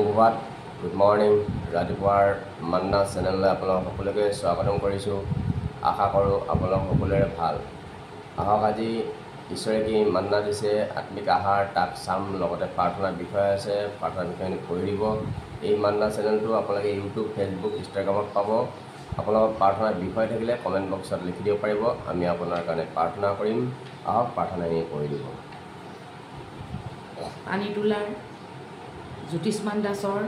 সুপ্ৰভাত, good morning. ৰাতিপুৱাৰ মান্না চেনেললৈ আপোনালোক সকলোকে স্বাগতম কৰিছোঁ। আশা কৰোঁ আপোনালোক সকলোৰে ভাল। আহক আজি ঈশ্বৰে কি মান্না দিছে, আত্মিক আহাৰ তাক চাম, লগতে প্ৰাৰ্থনাৰ বিষয় আছে, প্ৰাৰ্থনাৰ বিষয়খিনি পঢ়ি দিব। এই মান্না চেনেলটো আপোনালোকে ইউটিউব, ফেচবুক, ইনষ্টাগ্ৰামত পাব। আপোনালোকৰ প্ৰাৰ্থনাৰ বিষয় থাকিলে কমেণ্ট বক্সত লিখি দিব পাৰিব, আমি আপোনাৰ কাৰণে প্ৰাৰ্থনা কৰিম। আহক প্ৰাৰ্থনাখিনি পঢ়ি দিব। পানী তোলাৰ জ্যোতিষ্মান দাসৰ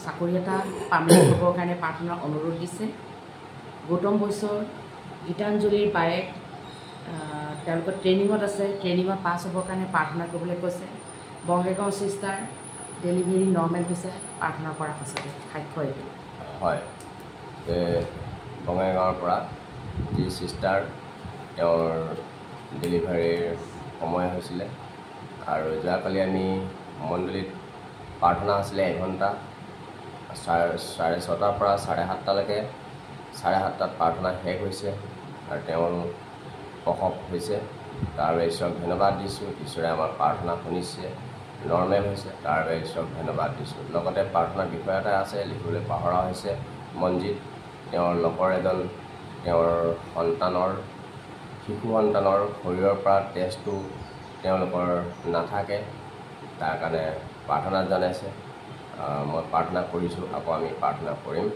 চাকৰি এটা পাৰ্মানেণ্ট হ'বৰ কাৰণে প্ৰাৰ্থনাৰ অনুৰোধ দিছে। গৌতম বৈশ্যৰ গীতাঞ্জলিৰ বায়েক তেওঁলোকৰ ট্ৰেইনিঙত আছে, ট্ৰেইনিঙত পাছ হ'বৰ কাৰণে প্ৰাৰ্থনা কৰিবলৈ কৈছে। বঙাইগাঁও চিষ্টাৰ ডেলিভাৰী নৰ্মেল হৈছে, প্ৰাৰ্থনা কৰা সঁচাকৈ সাক্ষ্য এইটো। হয়, বঙাইগাঁৱৰ পৰা যি চিষ্টাৰ তেওঁৰ ডেলিভাৰীৰ সময় হৈছিলে আৰু যোৱাকালি আমি মণ্ডলীত প্ৰাৰ্থনা আছিলে 1 ঘণ্টা, 6:30 পৰা 7:30লৈকে। 7:30 প্ৰাৰ্থনা শেষ হৈছে আৰু তেওঁৰ প্ৰসৱ হৈছে। তাৰ বাবে ঈশ্বৰক ধন্যবাদ দিছোঁ। ঈশ্বৰে আমাৰ প্ৰাৰ্থনা শুনিছে, নৰ্মেল হৈছে, তাৰ বাবে ঈশ্বৰক ধন্যবাদ দিছোঁ। লগতে প্ৰাৰ্থনাৰ বিষয় এটা আছে, লিখিবলৈ পাহৰা হৈছে। মনজিত, তেওঁৰ লগৰ এজন তেওঁৰ শিশু সন্তানৰ শৰীৰৰ পৰা তেজটো তেওঁলোকৰ নাথাকে, তাৰ কাৰণে প্ৰাৰ্থনা জনাইছে। মই প্ৰাৰ্থনা কৰিছোঁ, আকৌ আমি প্ৰাৰ্থনা কৰিম।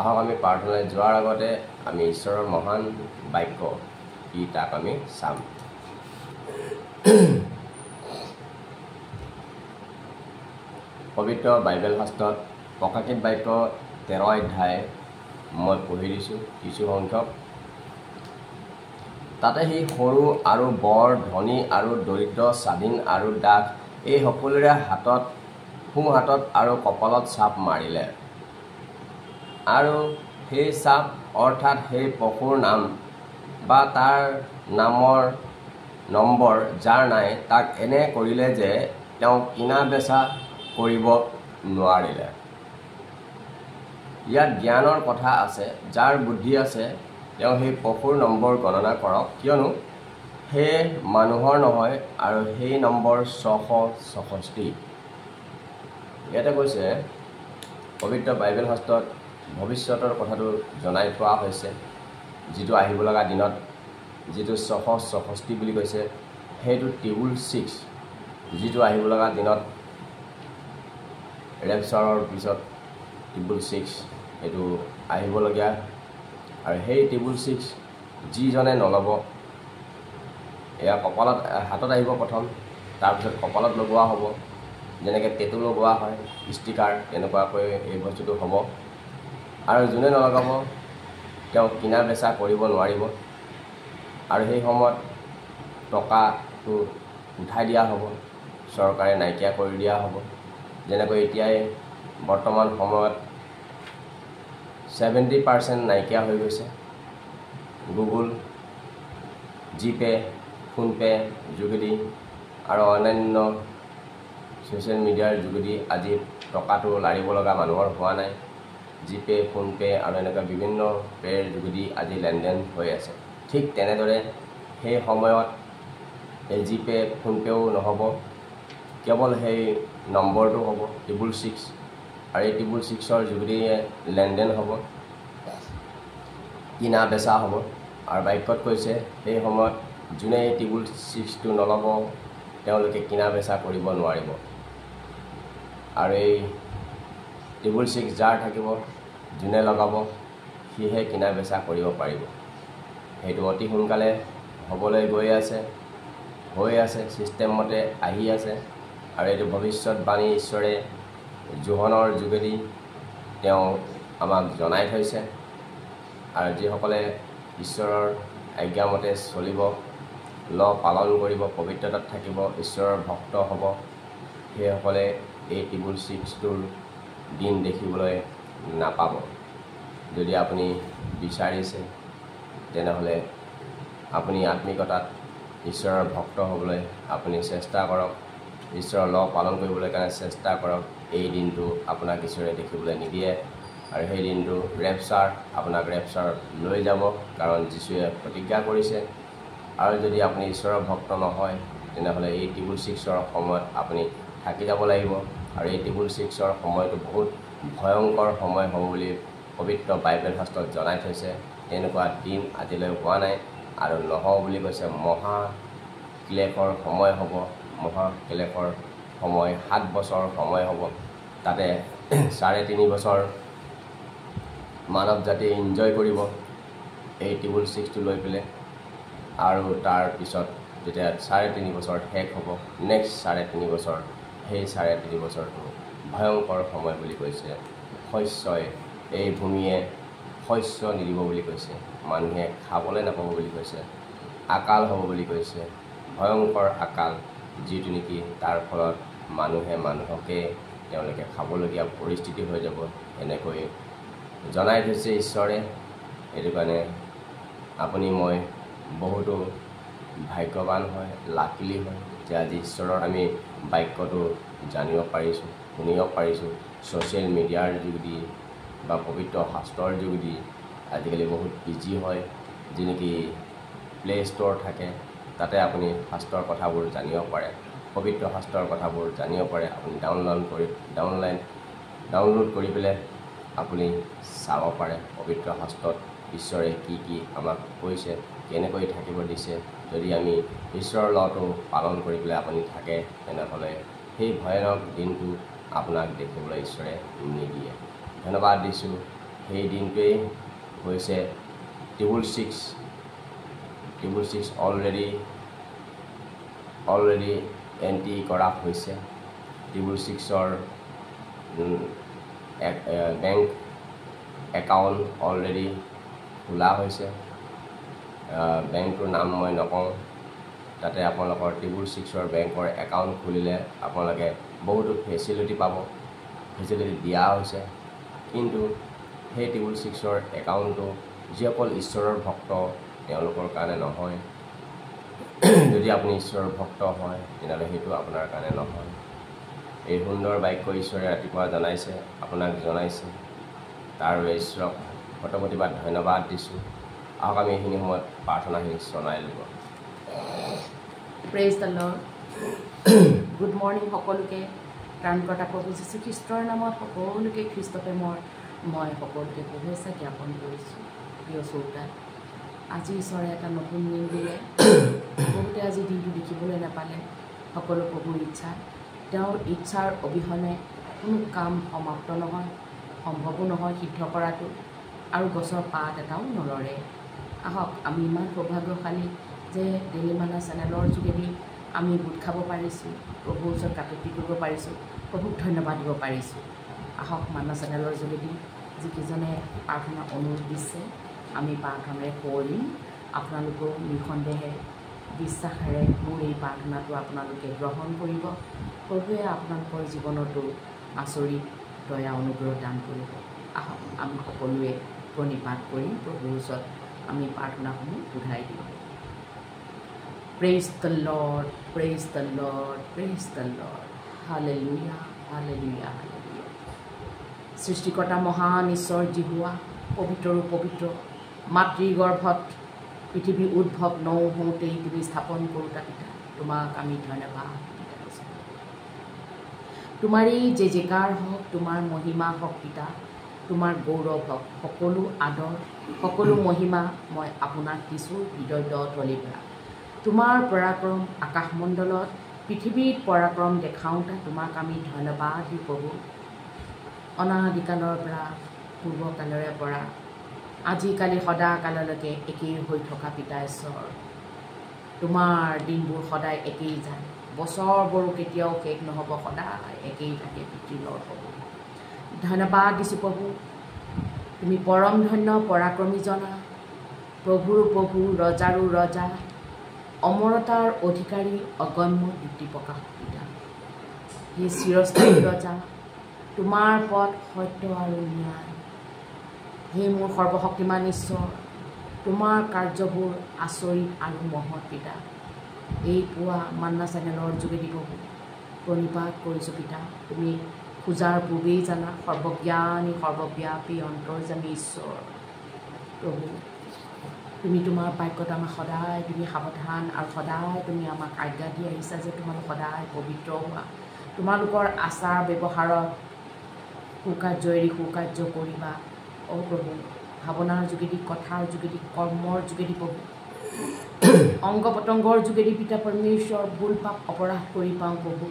আহক আমি প্ৰাৰ্থনালৈ যোৱাৰ আগতে আমি ঈশ্বৰৰ মহান বাক্য কি তাক আমি চাম। পবিত্ৰ বাইবেল শাস্ত্ৰত প্ৰকাশিত বাক্য 13 অধ্যায় মই পঢ়ি দিছোঁ কিছু সংখ্যক। তাতে সি সৰু আৰু বৰ, ধনী আৰু দৰিদ্ৰ, স্বাধীন আৰু দাস, এই সকলোৰে সোঁ হাতত আৰু কপালত চাপ মাৰিলে। আৰু সেই চাপ অৰ্থাৎ সেই পশুৰ নাম বা তাৰ নামৰ নম্বৰ যাৰ নাই, তাক এনে কৰিলে যে তেওঁ কিনা বেচা কৰিব নোৱাৰিলে। ইয়াত জ্ঞানৰ কথা আছে। যাৰ বুদ্ধি আছে তেওঁ সেই পশুৰ নম্বৰ গণনা কৰক, কিয়নো সেই মানুহৰ নহয় আৰু সেই নম্বৰ 666। ইয়াতে কৈছে পবিত্ৰ বাইবেল শাস্ত্ৰত ভৱিষ্যতৰ কথাটো জনাই থোৱা হৈছে। যিটো আহিব লগা দিনত যিটো 666 বুলি কৈছে, সেইটো টেবুল 6। যিটো আহিব লগা দিনত ৰেপচাৰৰ পিছত টেবুল 6 সেইটো আহিবলগীয়া। আৰু সেই টেবুল 6 যিজনে নল'ব, এয়া কপালত হাতত আহিব প্ৰথম, তাৰপিছত কপালত লগোৱা হ'ব। যেনেকৈ টেটু লগোৱা হয়, ষ্টিকাৰ, তেনেকুৱাকৈ এই বস্তুটো হ'ব। আৰু যোনে নলগাব তেওঁ কিনা বেচা কৰিব নোৱাৰিব। আৰু সেই সময়ত টকাটো উঠাই দিয়া হ'ব, চৰকাৰে নাইকিয়া কৰি দিয়া হ'ব। যেনেকৈ এতিয়াই বৰ্তমান সময়ত 70% নাইকিয়া হৈ গৈছে। গুগল, জিপে', ফোনপে' যোগেদি আৰু অন্যান্য ছ'চিয়েল মিডিয়াৰ যোগেদি আজি টকাটো লাৰিব লগা মানুহৰ হোৱা নাই। জিপে', ফোনপে' আৰু এনেকুৱা বিভিন্ন পে'ৰ যোগেদি আজি লেনদেন হৈ আছে। ঠিক তেনেদৰে সেই সময়ত এই জিপে', ফোনপে'ও নহ'ব, কেৱল সেই নম্বৰটো হ'ব টেবুল 6। আৰু এই টেবুল 6ৰ যোগেদিয়ে লেনদেন হ'ব, কিনা বেচা হ'ব। আৰু বাক্যত কৈছে সেই সময়ত যোনে এই টেবুল 6টো নল'ব তেওঁলোকে কিনা বেচা কৰিব নোৱাৰিব। আৰু এই টেবুল 6 যাৰ থাকিব, যোনে লগাব, সিহে কিনা বেচা কৰিব পাৰিব। সেইটো অতি সোনকালে হ'বলৈ গৈ আছে, হৈ আছে, ছিষ্টেম মতে আহি আছে। আৰু এইটো ভৱিষ্যতবাণী ঈশ্বৰে যোহনৰ যোগেদি তেওঁ আমাক জনাই থৈছে। আৰু যিসকলে ঈশ্বৰৰ আজ্ঞামতে চলিব, পালন কৰিব, পবিত্ৰতাত থাকিব, ঈশ্বৰৰ ভক্ত হ'ব, সেইসকলে এই টেবুল 6টোৰ দিন দেখিবলৈ নাপাব। যদি আপুনি বিচাৰিছে তেনেহ'লে আপুনি আত্মিকতাত ঈশ্বৰৰ ভক্ত হ'বলৈ আপুনি চেষ্টা কৰক, ঈশ্বৰৰ পালন কৰিবলৈ কাৰণে চেষ্টা কৰক। এই দিনটো আপোনাক ঈশ্বৰে দেখিবলৈ নিদিয়ে। আৰু সেই দিনটো আপোনাক ৰেপচাৰত লৈ যাব, কাৰণ যীশুৱে প্ৰতিজ্ঞা কৰিছে। আৰু যদি আপুনি ঈশ্বৰৰ ভক্ত নহয় তেনেহ'লে এই টেবুল 6ৰ সময়ত আপুনি থাকি যাব লাগিব। আৰু এই টেবুল 6ৰ সময়টো বহুত ভয়ংকৰ সময় হ'ব বুলি পবিত্ৰ বাইবেল শাস্ত্ৰত জনাই থৈছে। তেনেকুৱা দিন আজিলৈ হোৱা নাই আৰু নহ'ব বুলি কৈছে। মহা ক্লেশৰ সময় হ'ব, মহা ক্লেশৰ সময় 7 বছৰ সময় হ'ব। তাতে 3.5 বছৰ মানৱ জাতি এনজয় কৰিব এই টেবুল 6টো লৈ পেলাই। আৰু তাৰ পিছত যেতিয়া 3.5 বছৰ শেষ হ'ব, নেক্সট 3.5 বছৰ, সেই 3.5 বছৰটো ভয়ংকৰ সময় বুলি কৈছে। শস্যই, এই ভূমিয়ে শস্য নিদিব বুলি কৈছে, মানুহে খাবলৈ নাপাব বুলি কৈছে, আকাল হ'ব বুলি কৈছে, ভয়ংকৰ আকাল, যিটো নেকি তাৰ ফলত মানুহকে তেওঁলোকে খাবলগীয়া পৰিস্থিতি হৈ যাব, এনেকৈ জনাই থৈছে ঈশ্বৰে। সেইটো কাৰণে আপুনি মই বহুতো ভাগ্যৱান হয়, লাকিলি হয় যে আজি ঈশ্বৰৰ আমি বাক্যটো জানিব পাৰিছোঁ, শুনিব পাৰিছোঁ। ছ'চিয়েল মিডিয়াৰ যোগেদি বা পবিত্ৰ শাস্ত্ৰৰ যোগেদি আজিকালি বহুত ইজি হয়, যি নেকি প্লে' ষ্ট'ৰ থাকে, তাতে আপুনি শাস্ত্ৰৰ কথাবোৰ জানিব পাৰে, পবিত্ৰ শাস্ত্ৰৰ কথাবোৰ জানিব পাৰে। আপুনি ডাউনলোড কৰি পেলাই আপুনি চাব পাৰে পবিত্ৰ শাস্ত্ৰত ঈশ্বৰে কি কি আমাক কৈছে, কেনেকৈ থাকিব দিছে। যদি আমি ঈশ্বৰৰ ল'টো পালন কৰি পেলাই আপুনি থাকে, তেনেহ'লে সেই ভয়ানক দিনটো আপোনাক দেখিবলৈ ঈশ্বৰে নিদিয়ে। ধন্যবাদ দিছোঁ। সেই দিনটোৱেই হৈছে টেবুল 6। টেবুল 6 অলৰেডি এণ্ট্ৰি কৰা হৈছে। টেবুল 6ৰ বেংক একাউণ্ট অলৰেডি খোলা হৈছে। বেংকটোৰ নাম মই নকওঁ। তাতে আপোনালোকৰ টেবুল 6ৰ বেংকৰ একাউণ্ট খুলিলে আপোনালোকে বহুতো ফেচিলিটি পাব, ফেচিলিটি দিয়া হৈছে। কিন্তু সেই টেবুল 6ৰ একাউণ্টটো যিসকল ঈশ্বৰৰ ভক্ত তেওঁলোকৰ কাৰণে নহয়। যদি আপুনি ঈশ্বৰৰ ভক্ত হয়, তেনেহ'লে সেইটো আপোনাৰ কাৰণে নহয়। এই সুন্দৰ বাক্য ঈশ্বৰে ৰাতিপুৱা জনাইছে, আপোনাক জনাইছে, তাৰ বাবে ঈশ্বৰক শতকোটিবাৰ ধন্যবাদ দিছোঁ। আহক আমি এইখিনি সময়ত প্ৰাৰ্থনাখিনি জনাই ল'ব। Praise the lord. Good morning সকলোকে। ত্ৰাণকৰ্তা প্ৰভু যীশু খ্ৰীষ্টৰ নামত সকলোকে খ্ৰীষ্টপ্ৰেমৰ মই সকলোকে শুভেচ্ছা জ্ঞাপন কৰিছোঁ। প্ৰিয় শ্ৰোতা, আজি ঈশ্বৰে এটা নতুন দিন দিলে। বহুতে আজি দিনটো দেখিবলৈ নাপালে। সকলো প্ৰভুৰ ইচ্ছা, তেওঁৰ ইচ্ছাৰ অবিহনে কোনো কাম সমাপ্ত নহয়, সম্ভৱো নহয় সিদ্ধ কৰাটো, আৰু গছৰ পাত এটাও নলৰে। আহক আমি ইমান সৌভাগ্যশালী যে ডেইলি মানা চেনেলৰ যোগেদি আমি গোট খাব পাৰিছোঁ, প্ৰভুৰ ওচৰত কাকতি কৰিব পাৰিছোঁ, প্ৰভুক ধন্যবাদ দিব পাৰিছোঁ। আহক মানা চেনেলৰ যোগেদি যিকেইজনে প্ৰাৰ্থনা অনুৰোধ দিছে, আমি প্ৰাৰ্থনাৰে কৰিম। আপোনালোকেও নিঃসন্দেহে বিশ্বাসেৰে মোৰ এই প্ৰাৰ্থনাটো আপোনালোকে গ্ৰহণ কৰিব। প্ৰভুৱে আপোনালোকৰ জীৱনতো আচৰিত দয়া অনুগ্ৰহ দান কৰিব। আহক আমি সকলোৱে প্ৰণিপাত কৰি প্ৰভুৰ ওচৰত আমি প্ৰাৰ্থনাসমূহ উঠাই দিওঁ। Praise the Lord, praise the Lord, praise the lord. Hallelujah, hallelujah, hallelujah. সৃষ্টিকৰ্তা মহান ঈশ্বৰ জিহুৱা, পবিত্ৰৰো পবিত্ৰ, মাতৃগৰ্ভত পৃথিৱী উদ্ভৱ নহওঁতেই তুমি স্থাপন কৰোঁতা পিতা, তোমাক আমি ধন্যবাদ দিছোঁ। তোমাৰেই যে জেকাৰ হওক, তোমাৰ মহিমা হওক পিতা, তোমাৰ গৌৰৱ হওক, সকলো আদৰ, সকলো মহিমা মই আপোনাক দিছোঁ হৃদয় থলীৰ পৰা। তোমাৰ পৰাক্ৰম আকাশমণ্ডলত, পৃথিৱীত পৰাক্ৰম দেখাওঁতা তোমাক আমি ধন্যবাদ দিওঁ প্ৰভু। অনাদিকালৰ পৰা, পূৰ্বকালৰে পৰা, আজিকালি সদাকাললৈকে একেই হৈ থকা পিতা ঈশ্বৰ, তোমাৰ দিনবোৰ সদায় একেই যায়, বছৰবোৰো কেতিয়াও শেষ নহ'ব, সদায় একেই থাকে পিতৃলৰ প্ৰভু। ধন্যবাদ দিছোঁ প্ৰভু, তুমি পৰম ধন্য, পৰাক্ৰমী জনা, প্ৰভুৰ প্ৰভু, ৰজাৰো ৰজা, অমৰতাৰ অধিকাৰী, অগম্য বৃত্তি প্ৰকাশ পিতা। সেই চিৰস্থায়ী ৰজা, তোমাৰ পথ সত্য আৰু ন্যায়। সেই মোৰ সৰ্বশক্তিমান ঈশ্বৰ, তোমাৰ কাৰ্যবোৰ আচৰিত আৰু মহৎ পিতা। এই পুৱা মান্না চেনেলৰ যোগেদি প্ৰভু প্ৰণিপাত কৰিছোঁ পিতা। তুমি খোজাৰ পূৰ্বেই জানা, সৰ্বজ্ঞানী, সৰ্বব্যাপী, অন্তৰ্যামী ঈশ্বৰ প্ৰভু। তুমি তোমাৰ বাক্যত আমাক সদায় তুমি সাৱধান আৰু সদায় তুমি আমাক আজ্ঞা দি আহিছা যে তোমালোক সদায় পবিত্ৰ হোৱা, তোমালোকৰ আচাৰ ব্যৱহাৰত সুকাৰ্য এৰি সুকাৰ্য কৰিবা প্ৰভু ভাৱনাৰ যোগেদি কথাৰ যোগেদি কৰ্মৰ যোগেদি প্ৰভু অংগ পতংগৰ যোগেদি পিতা পৰমেশ্বৰ ভুল পাপ অপৰাধ কৰি পাওঁ প্ৰভু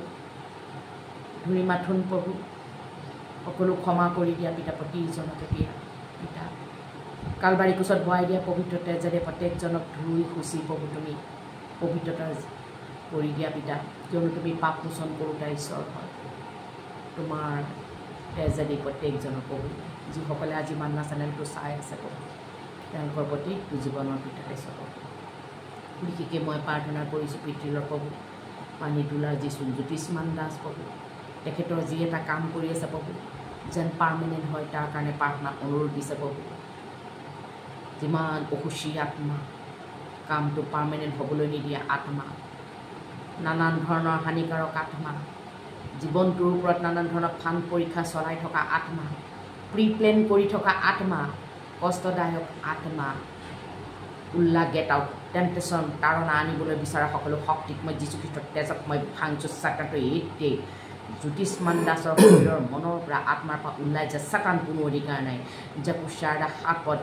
ধুৰি মাথোন প্ৰভু সকলো ক্ষমা কৰি দিয়া পিতা প্ৰতিজনকে দিয়া পিতা কালবাৰী কোচত ভৰাই দিয়া পবিত্ৰ তেজেৰে প্ৰত্যেকজনক ধুই খুচি প্ৰভু তুমি পবিত্ৰতা কৰি দিয়া পিতা কিয়নো তুমি পাপ মোচন কৰোঁতা ঈশ্বৰ হয় তোমাৰ তেজেদি প্ৰত্যেকজনক প্ৰভু যিসকলে আজি মান্না চেনেলটো চাই আছে প্ৰভু তেওঁলোকৰ প্ৰত্যেকটো জীৱনৰ পিতা ঈশ্বৰ বিশেষকৈ মই প্ৰাৰ্থনা কৰিছোঁ পিতৃৰ প্ৰভু পানী তোলাৰ যিচোন জ্যোতিষ্মান দাস প্ৰভু তেখেতৰ যি এটা কাম কৰি আছে প্ৰভু যেন পাৰ্মানেণ্ট হয় তাৰ কাৰণে প্ৰাৰ্থনা অনুৰোধ দিছে প্ৰভু যিমান অসুচী আত্মা কামটো পাৰ্মানেণ্ট হ'বলৈ নিদিয়া আত্মা নানান ধৰণৰ হানিকাৰক আত্মা জীৱনটোৰ ওপৰত নানান ধৰণৰ ফান পৰীক্ষা চলাই থকা আত্মা প্ৰি প্লেন কৰি থকা আত্মা কষ্টদায়ক আত্মা উল্লাহ গেট আউট টেম্পটেশ্যন তাৰণা আনিবলৈ বিচৰা সকলো শক্তিক মই যীশুখ্ৰীষ্টৰ তেজত মই ভাঙছোঁ চাটানটো এইটেই জ্যোতিষ্মান দাসৰ শৰীৰৰ মনৰ পৰা আত্মাৰ পৰা ওলাই যায় চাটান কোনো অধিকাৰ নাই যে কুচাৰদা সাত পদ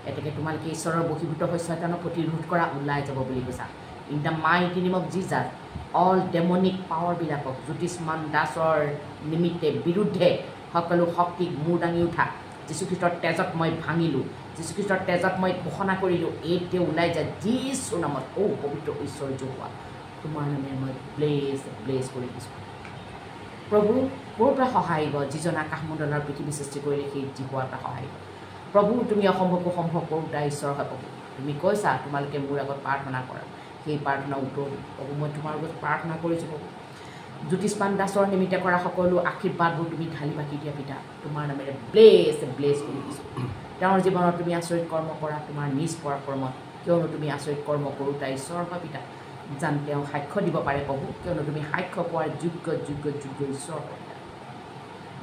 এতেকে তোমালোকে ঈশ্বৰৰ বশীভূত হৈ শয়তানক প্ৰতিৰোধ কৰা ওলাই যাব বুলি কৈছা in the mighty name of Jesus all demonic পাৱাৰবিলাকক জ্যোতিষ্মান দাসৰ নিমিত্তে বিৰুদ্ধে সকলো শক্তিক মূৰ দাঙি উঠা যীশুখ্ৰীষ্টৰ তেজত মই ভাঙিলোঁ যীশুখ্ৰীষ্টৰ তেজত মই ঘোষণা কৰিলোঁ এইতে ওলাই যায় যীশুৰ নামত পবিত্ৰ ঐশ্বৰ্য হোৱা তোমাৰ নামে মই ব্লেছ কৰি দিছোঁ প্ৰভু ক'ৰ পৰা সহায় আহিব যিজন আকাশমণ্ডলৰ পৃথিৱী সৃষ্টি কৰিলে সেই হোৱাৰ পৰা সহায় আহিব প্ৰভু তুমি অসম্ভৱকো সম্ভৱ কৰোঁতা ঈশ্বৰ হয় প্ৰভু তুমি কৈছা তোমালোকে মোৰ আগত প্ৰাৰ্থনা কৰা সেই প্ৰাৰ্থনা উত্তৰ প্ৰভু মই তোমাৰ আগত প্ৰাৰ্থনা কৰিছোঁ প্ৰভু জ্যোতিষ্মান দাসৰ নিমিত্তে কৰা সকলো আশীৰ্বাদবোৰ তুমি ঢালি বাকি দিয়া পিতা তোমাৰ নামেৰে ব্লেছ কৰি দিছোঁ তেওঁৰ জীৱনত তুমি আচৰিত কৰ্ম কৰা তোমাৰ নিজ পৰাক্ৰমত কিয়নো তুমি আচৰিত কৰ্ম কৰোঁতা ঈশ্বৰ হয় পিতা যেন তেওঁ সাক্ষ্য দিব পাৰে প্ৰভু কিয়নো তুমি সাক্ষ্য পোৱাৰ যোগ্য ঈশ্বৰ হয় পিতা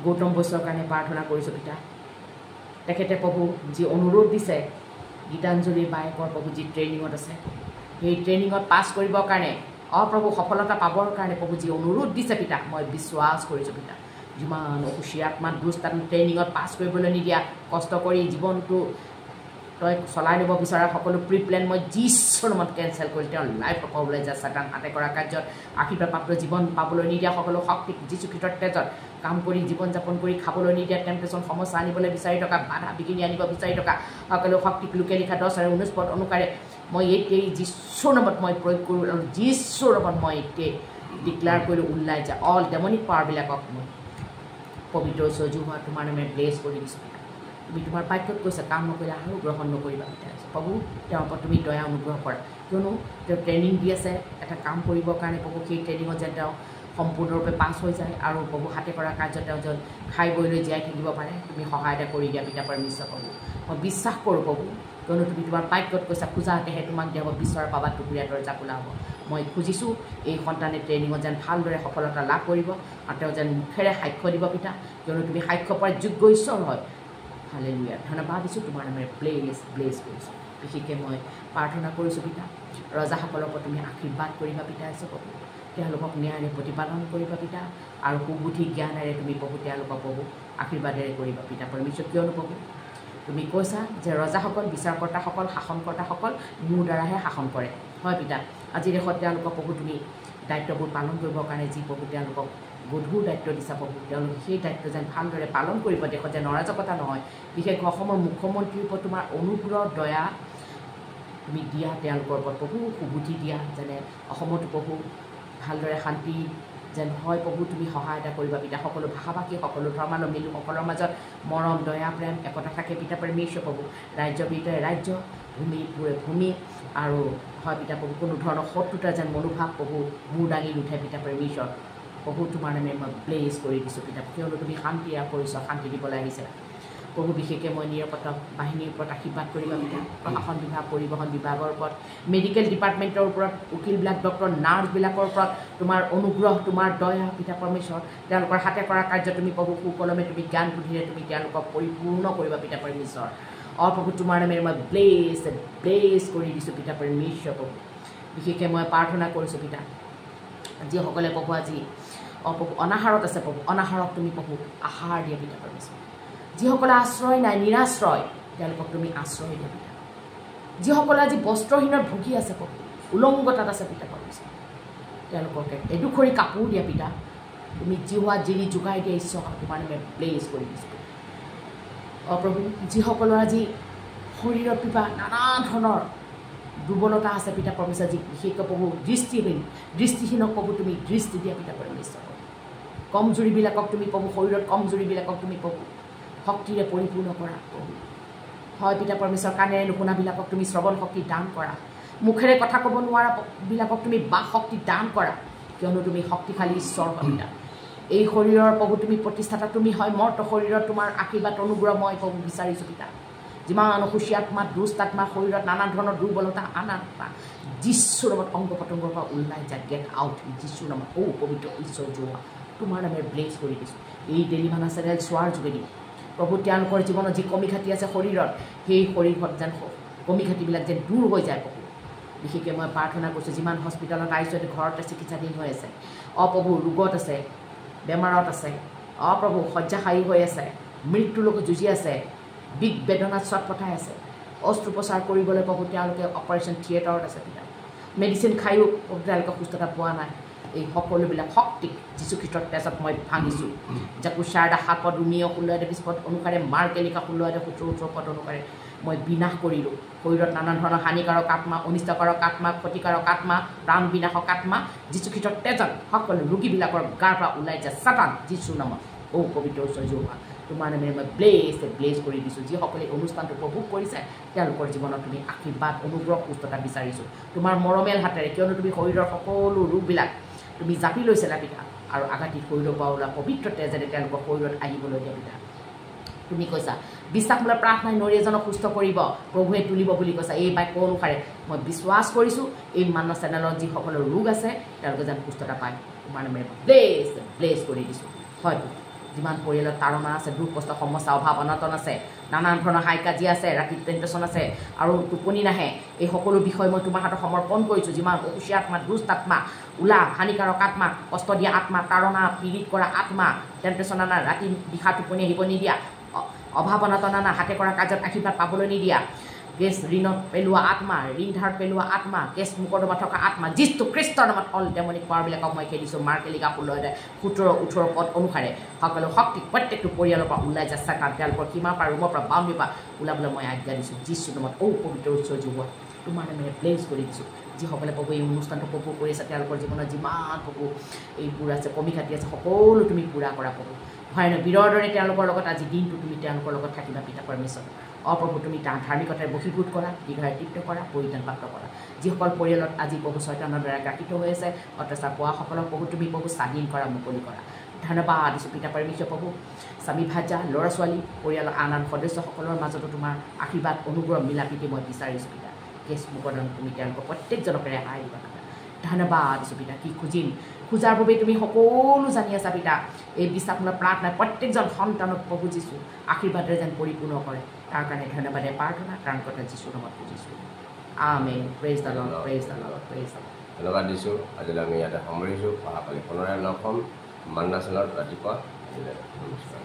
গৌতম বৈশ্যৰ কাৰণে প্ৰাৰ্থনা কৰিছোঁ পিতা তেখেতে প্ৰভু যি অনুৰোধ দিছে গীতাঞ্জলিৰ বায়েকৰ প্ৰভু যি ট্ৰেইনিঙত আছে সেই ট্ৰেইনিঙত পাছ কৰিবৰ কাৰণে প্ৰভু সফলতা পাবৰ কাৰণে প্ৰভু যি অনুৰোধ দিছে পিতা মই বিশ্বাস কৰিছোঁ পিতা যিমান অসুচী আত্মাত দুষ্টান ট্ৰেইনিঙত পাছ কৰিবলৈ নিদিয়া কষ্ট কৰি জীৱনটো তই চলাই নিব বিচৰা সকলো প্ৰি প্লেন মই যীশুৰ নামত কেঞ্চেল কৰি তেওঁৰ লাইফ পাবলৈ যায় চাটান হাতে কৰা কাৰ্যত আশীৰ্বাদপ্ৰাপ্ত জীৱন পাবলৈ নিদিয়া সকলো শক্তিক যীশুখ্ৰীষ্টৰ তেজত কাম কৰি জীৱন যাপন কৰি খাবলৈ নিদিয়া টেম্পটেশ্যন সমস্যা আনিবলৈ বিচাৰি থকা বাধা বিঘিনি আনিব বিচাৰি থকা সকলো শক্তিক লোকে লিখা 10 আৰু 19 পদ অনুসাৰে মই এতিয়াই যীশুৰ নামত মই প্ৰয়োগ কৰোঁ আৰু যীশুৰ নামত মই এতিয়াই ডিক্লেয়াৰ কৰি ওলাই যায় অল ডেমনিক পাৱাৰবিলাকক মই পবিত্ৰ ঐশ্বৰ্য হোৱা তোমাৰ নামে ব্লেছ কৰি দিছোঁ তুমি তোমাৰ বাক্যত কৈছা কাম নকৰিলে আৰু গ্ৰহণ নকৰিবা প্ৰভু তেওঁৰ ওপৰত তুমি দয়া অনুগ্ৰহ কৰা কিয়নো তেওঁ ট্ৰেইনিং দি আছে এটা কাম কৰিবৰ কাৰণে প্ৰভু সেই ট্ৰেইনিঙত যেন তেওঁ সম্পূৰ্ণৰূপে পাছ হৈ যায় আৰু প্ৰভু হাতে কৰা কাৰ্য তেওঁ যেন খাই বৈ লৈ জীয়াই থাকিব পাৰে তুমি সহায় এটা কৰি দিয়া পিতা পৰমেশ্বৰ প্ৰভু মই বিশ্বাস কৰোঁ প্ৰভু কিয়নো তুমি তোমাৰ বাক্যত কৈছা খোজাতেহে তোমাক দিয়া হ'ব বিচৰা পাবা টুকুৰীয়া দৰ্জা খোলা হ'ব মই খুজিছোঁ এই সন্তানে ট্ৰেইনিঙত যেন ভালদৰে সফলতা লাভ কৰিব আৰু তেওঁ যেন মুখেৰে সাক্ষ্য দিব পিতা কিয়নো তুমি সাক্ষ্য পোৱাৰ যোগ্য ঈশ্বৰ হয় হালেলুয়া ধন্যবাদ দিছোঁ তোমাৰ নামেৰে ব্লেছ কৰিছোঁ বিশেষকৈ মই প্ৰাৰ্থনা কৰিছোঁ পিতা ৰজাসকলৰ ওপৰত তুমি আশীৰ্বাদ কৰিবা পিতা আছে প্ৰভু তেওঁলোকক ন্যায়েৰে প্ৰতিপালন কৰিবা পিতা আৰু সুবুদ্ধি জ্ঞানেৰে তুমি প্ৰভু তেওঁলোকক প্ৰভু আশীৰ্বাদেৰে কৰিবা পিতা পৰমেশ্বৰ কিয়নো প্ৰভু তুমি কৈছা যে ৰজাসকল বিচাৰকৰ্তাসকল শাসনকৰ্তাসকল মোৰ দ্বাৰাহে শাসন কৰে হয় পিতা আজি দেশত তেওঁলোকক প্ৰভু তুমি দায়িত্ববোৰ পালন কৰিবৰ কাৰণে যি প্ৰভু তেওঁলোকক গধুৰ দায়িত্ব দিছা প্ৰভু তেওঁলোকে সেই দায়িত্ব যেন ভালদৰে পালন কৰিব দেশত যেন অৰাজকতা নহয় বিশেষকৈ অসমৰ মুখ্যমন্ত্ৰীৰ ওপৰত তোমাৰ অনুগ্ৰহ দয়া তুমি দিয়া তেওঁলোকৰ ওপৰত প্ৰভু সুবুদ্ধি দিয়া যেনে অসমতো প্ৰভু ভালদৰে শান্তি যেন হয় প্ৰভু তুমি সহায়তা কৰিবা পিতা সকলো ভাষা ভাষী সকলো ধৰ্মাৱলম্বী লোকসকলৰ মাজত মৰম দয়া প্ৰেম একতা থাকে পিতা পৰমেশ্বৰ প্ৰভু ৰাজ্যৰ বিৰুদ্ধে ৰাজ্য ভূমিবোৰে ভূমি আৰু হয় পিতা প্ৰভু কোনো ধৰণৰ শত্ৰুতা যেন মনোভাৱ প্ৰভু মূৰ দাঙি নুঠে পিতা পৰমেশ্বৰ প্ৰভু তোমাৰ নামে মই ব্লেছ কৰি দিছোঁ পিতা কিয়নো তুমি শান্তি কৰিছা শান্তি দিবলৈ আহিছে প্ৰভু বিশেষকৈ মই নিৰাপত্তা বাহিনীৰ ওপৰত আশীৰ্বাদ কৰিবা পিতা প্ৰশাসন বিভাগ পৰিবহণ বিভাগৰ ওপৰত মেডিকেল ডিপাৰ্টমেণ্টৰ ওপৰত উকিলবিলাক ডক্টৰ নাৰ্ছবিলাকৰ ওপৰত তোমাৰ অনুগ্ৰহ তোমাৰ দয়া পিতা পৰমেশ্বৰ তেওঁলোকৰ হাতে কৰা কাৰ্য তুমি প্ৰভু সুকলমে তুমি জ্ঞান বুদ্ধিৰে তুমি তেওঁলোকক পৰিপূৰ্ণ কৰিবা পিতা পৰমেশ্বৰ প্ৰভু তোমাৰ নামেৰে মই ব্লেছ কৰি দিছোঁ পিতা পৰমেশ্বৰ প্ৰভু বিশেষকৈ মই প্ৰাৰ্থনা কৰিছোঁ পিতা যিসকলে প্ৰভু আজি প্ৰভু অনাহাৰত আছে প্ৰভু অনাহাৰত তুমি প্ৰভু আহাৰ দিয়া পিতা পৰমেশ্বৰ যিসকলে আশ্ৰয় নাই নিৰাশ্ৰয় তেওঁলোকক তুমি আশ্ৰয় দিয়া পিতা যিসকলে আজি বস্ত্ৰহীনত ভুগি আছে প্ৰভু উলংগতাত আছে পিতা পৰমেশ্বৰ তেওঁলোকক এডোখৰি কাপোৰ দিয়া পিতা তুমি জিহুৱা জিৰি যোগাই দিয়া ঈশ্বৰ তোমাৰ নামে প্লেচ কৰি দিছোঁ প্ৰভু যিসকলৰ আজি শৰীৰত কিবা নানা ধৰণৰ দুৰ্বলতা আছে পিতা পৰমেশ্বৰ যি বিশেষকৈ প্ৰভু দৃষ্টিহীনক প্ৰভু তুমি দৃষ্টি দিয়া পিতা পৰমেশ্বৰ কমজুৰিবিলাকক তুমি প্ৰভু শৰীৰত কমজুৰিবিলাকক তুমি প্ৰভু শক্তিৰে পৰিপূৰ্ণ কৰা প্ৰভু হয় পিতা পৰমেশ্বৰ কাণেৰে নুশুনাবিলাকক তুমি শ্ৰৱণ শক্তি দান কৰা মুখেৰে কথা ক'ব নোৱাৰাবিলাকক তুমি বাক শক্তি দান কৰা কিয়নো তুমি শক্তিশালী ঈশ্বৰ পিতা এই শৰীৰৰ প্ৰভু তুমি প্ৰতিষ্ঠাতা তুমি হয় মৰ্ত শৰীৰত তোমাৰ আশীৰ্বাদ অনুগ্ৰহ মই প্ৰভু বিচাৰিছোঁ পিতা যিমান অসুচী আত্মা দুষ্ট আত্মা শৰীৰত নানা ধৰণৰ দুৰ্বলতা আত্মা যীশুৰ নামত অংগ পতংগৰ পৰা ওলাই যায় গেট আউট যীশুৰ নামত পবিত্ৰ ঈশ্বৰ যোৱা তোমাৰ নামে ব্লেছ কৰি দিছোঁ এই ডেলিভানা চেনেল চোৱাৰ যোগেদি প্ৰভু তেওঁলোকৰ জীৱনত যি কমি খাটি আছে শৰীৰত সেই শৰীৰত যেন কমি খাটিবিলাক যেন দূৰ হৈ যায় প্ৰভু বিশেষকৈ মই প্ৰাৰ্থনা কৰিছোঁ যিমান হস্পিটেলত আহিছোঁ ঘৰতে চিকিৎসাধীন হৈ আছে অপ্ৰভু ৰোগত আছে বেমাৰত আছে অপ্ৰভু শয্যাশায়ী হৈ আছে মৃত্যুৰ লগত যুঁজি আছে বিগ বেদনাত চট পঠাই আছে অস্ত্ৰোপচাৰ কৰিবলৈ প্ৰভু তেওঁলোকে অপাৰেশ্যন থিয়েটাৰত আছে পিতা মেডিচিন খায়ো তেওঁলোকে সুস্থতা পোৱা নাই এই সকলোবিলাক শক্তিক যীশুখ্ৰীষ্টৰ তেজত মই ভাঙিছোঁ যাকো 7:7 ৰোমিঅ 16:20 অনুসাৰে মাৰ্কেলিকা 16:17 অনুসাৰে মই বিনাশ কৰিলোঁ শৰীৰত নানা ধৰণৰ হানিকাৰক আত্মা অনিষ্টকাৰক আত্মা ক্ষতিকাৰক আত্মা প্ৰাণ বিনাশক আত্মা যীশুখ্ৰীষ্টৰ তেজত সকলো ৰোগীবিলাকৰ গাৰ পৰা ওলাই যায় ছাতান যীশুৰ নামত পবিত্ৰ ঈশ্বৰ যোৱা তোমাৰ নামে মই ব্লেছ কৰি দিছোঁ যিসকলে অনুষ্ঠানটো উপভোগ কৰিছে তেওঁলোকৰ জীৱনত তুমি আশীৰ্বাদ অনুগ্ৰহ সুস্থতা বিচাৰিছোঁ তোমাৰ মৰমেল হাতেৰে কিয়নো তুমি শৰীৰৰ সকলো ৰোগবিলাক তুমি জাপি লৈছিলা পিতা আৰু আঘাতি শৰীৰৰ পৰা ওলোৱা পবিত্ৰ তেজেৰে তেওঁলোকৰ শৰীৰত আহিবলৈ দিয়া পিতা তুমি কৈছা বিশ্বাসমূলক প্ৰাৰ্থনাই নৰী এজনক সুস্থ কৰিব প্ৰভুৱে তুলিব বুলি কৈছা এই বাক্য অনুসাৰে মই বিশ্বাস কৰিছোঁ এই মান্না চেনেলত যিসকলৰ ৰোগ আছে তেওঁলোকে যেন সুস্থতা পায় তোমাৰ নামে ব্লেছ কৰি দিছোঁ হয়তো যিমান পৰিয়ালত তাৰণা আছে দুখ কষ্ট সমস্যা অভাৱ অনাটন আছে নানান ধৰণৰ হাই কাজিয়া আছে ৰাতিৰ টেনশ্যন আছে আৰু টোপনি নাহে এই সকলো বিষয় মই তোমাৰ হাতত সমৰ্পণ কৰিছোঁ যিমান অসুচী আত্মা দুষ্ট আত্মা ওলা হানিকাৰক আত্মা কষ্ট দিয়া আত্মা তাৰণা পীড়িত কৰা আত্মা টেনশ্যন আনা ৰাতি দিশা টোপনি আহিব নিদিয়া অভাৱ অনাটন আনা হাতে কৰা কাৰ্যত আশীৰ্বাদ পাবলৈ নিদিয়া কেছ ঋণত পেলোৱা আত্মা ঋণ ধাৰত পেলোৱা আত্মা কেছ মোকৰ্দমা থকা আত্মা যীশু খ্ৰীষ্টৰ নামত অল ডেমনিক পাৱাৰবিলাকক মই খেদিছোঁ মাৰ্কেলিকা 16:17 পদ অনুসাৰে সকলো শক্তি প্ৰত্যেকটো পৰিয়ালৰ পৰা ওলাই যায় ছাতান তেওঁলোকৰ সীমাৰ পৰা ৰুমৰ পৰা বাউণ্ডেৰীৰ পৰা ওলাবলৈ মই আজ্ঞা দিছোঁ যীশুৰ নামত পবিত্ৰ ঈশ্বৰ যোৱা তোমাৰ নামে ব্লেছ কৰি দিছোঁ যিসকলে প্ৰভু এই অনুষ্ঠানটো উপভোগ কৰি আছে তেওঁলোকৰ জীৱনত যিমান প্ৰভু এইবোৰ আছে কমি খাটি আছে সকলো তুমি পূৰা কৰা প্ৰভু ভয়ানক বীৰৰ দৰে তেওঁলোকৰ লগত আজি দিনটো তুমি তেওঁলোকৰ লগত থাকিবা পিতা পৰমেশ্বৰ অপ্ৰভু তুমি ধাৰ্মিকতাৰে বশীভূত কৰা দীঘাৰে তৃপ্ত কৰা পৰিত্ৰাণপ্ৰাপ্ত কৰা যিসকল পৰিয়ালত আজি প্ৰভু শয়তানৰ দ্বাৰা গ্ৰাসিত হৈ আছে অত্যাচাৰ পোৱাসকলক প্ৰভু তুমি প্ৰভু স্বাধীন কৰা মুকলি কৰা ধন্যবাদ দিছোঁ পিতা পৰমেশ্বৰ প্ৰভু স্বামী ভাজা ল'ৰা ছোৱালী পৰিয়ালৰ আন আন সদস্যসকলৰ মাজতো তোমাৰ আশীৰ্বাদ অনুগ্ৰহ মিলাপ্ৰীতি মই বিচাৰিছোঁ পিতা কেছ মোকৰ্দমা তুমি তেওঁলোকৰ প্ৰত্যেকজনকে ৰেহাই দিবা পিতা ধন্যবাদ দিছোঁ পিতা কি খুজিম খোজাৰ বাবে তুমি সকলো জানি আছা পিতা এই বিশ্বাসমূলক প্ৰাৰ্থনাই প্ৰত্যেকজন সন্তানক প্ৰভু যিছোঁ আশীৰ্বাদেৰে যেন পৰিপূৰ্ণ কৰে তাৰ কাৰণে ধন্যবাদে প্ৰাৰ্থনা কাৰণ কথা যিশুৰ নামত খুজিছোঁ amen praise the Lord praise the Lord praise the Lord ধন্যবাদ দিছোঁ আজিলৈ আমি ইয়াতে সামৰিছোঁ অহাকালি পুনৰাই লগ হ'ম মান্না চেনেলত ৰাতিপুৱা আজিলৈ নমস্কাৰ